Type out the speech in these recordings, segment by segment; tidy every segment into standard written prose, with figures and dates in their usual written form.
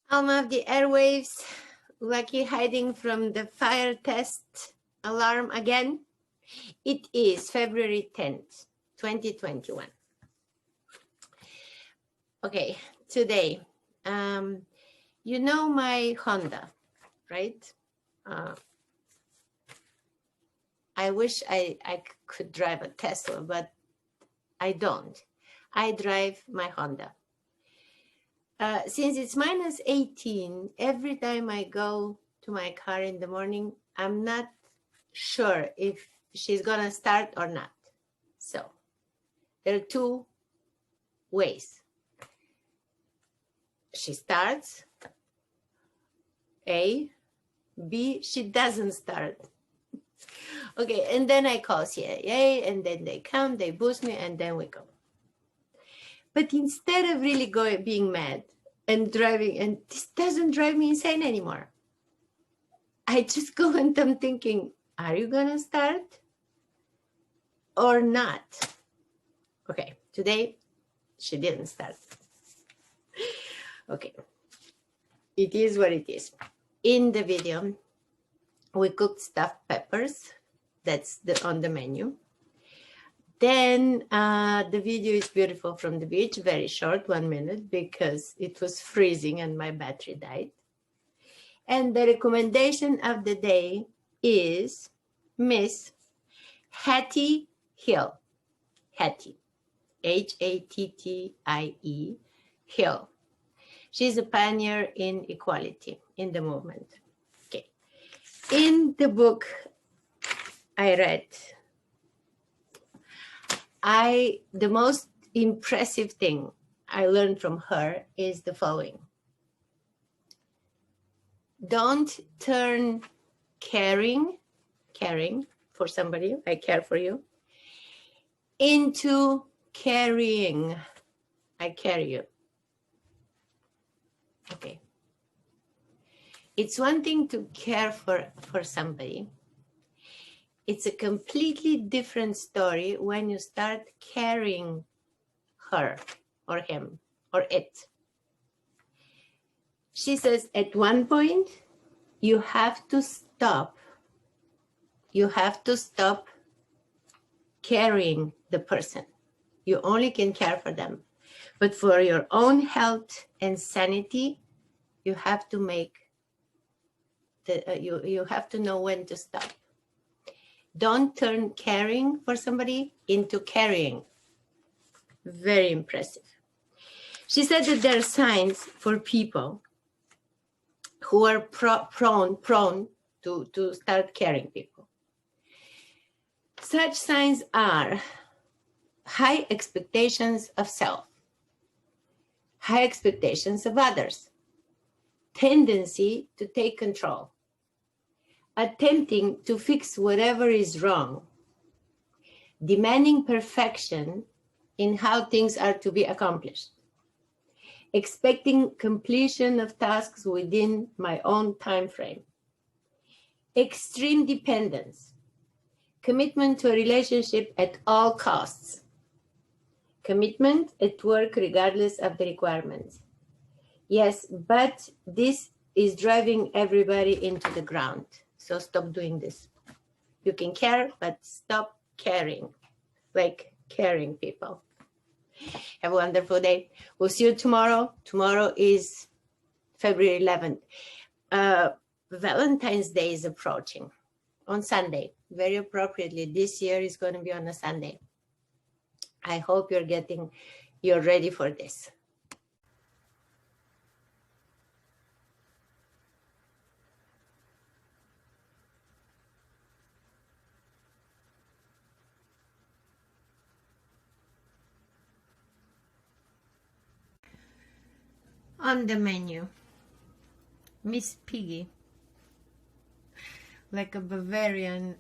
Alma of the Airwaves, lucky hiding from the fire test alarm again. It is February 10th, 2021. Okay, today, you know my Honda, right? I wish I could drive a Tesla, but I don't. I drive my Honda. Since it's minus 18, every time I go to my car in the morning, I'm not sure if she's gonna start or not. So there are two ways. She starts, A. B, she doesn't start. Okay, and then I call CIA, and then they come, they boost me, and then we go. But instead of really being mad and driving, and this doesn't drive me insane anymore, I just go and I'm thinking, are you gonna start or not? Okay, today she didn't start. Okay, it is what it is. In the video, we cooked stuffed peppers. That's on the menu. Then the video is beautiful from the beach, very short, 1 minute, because it was freezing and my battery died. And the recommendation of the day is Miss Hattie Hill. Hattie, Hattie Hill. She's a pioneer in equality in the movement. Okay. In the book I read, the most impressive thing I learned from her is the following. Don't turn caring for somebody, I care for you, into carrying, I carry you. Okay. It's one thing to care for somebody. It's a completely different story when you start carrying her or him or it. She says at one point, you have to stop. You have to stop carrying the person. You only can care for them. But for your own health and sanity, you have to make you have to know when to stop. Don't turn caring for somebody into carrying. Very impressive. She said that there are signs for people who are prone to start caring people. Such signs are high expectations of self, high expectations of others, tendency to take control, attempting to fix whatever is wrong, demanding perfection in how things are to be accomplished, expecting completion of tasks within my own time frame, extreme dependence, commitment to a relationship at all costs, commitment at work regardless of the requirements. Yes, but this is driving everybody into the ground. So stop doing this. You can care, but stop caring, like caring people. Have a wonderful day. We'll see you tomorrow. Tomorrow is February 11th. Valentine's Day is approaching on Sunday. Very appropriately, this year is going to be on a Sunday. I hope you're ready for this. On the menu, Miss Piggy, like a Bavarian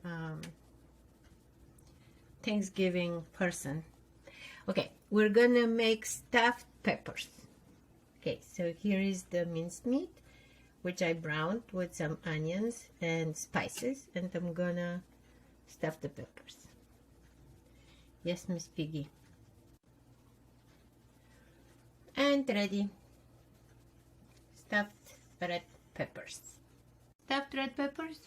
Thanksgiving person. Okay, we're gonna make stuffed peppers. Okay, so here is the minced meat, which I browned with some onions and spices, and I'm gonna stuff the peppers. Yes, Miss Piggy. And ready. stuffed red peppers. Stuffed red peppers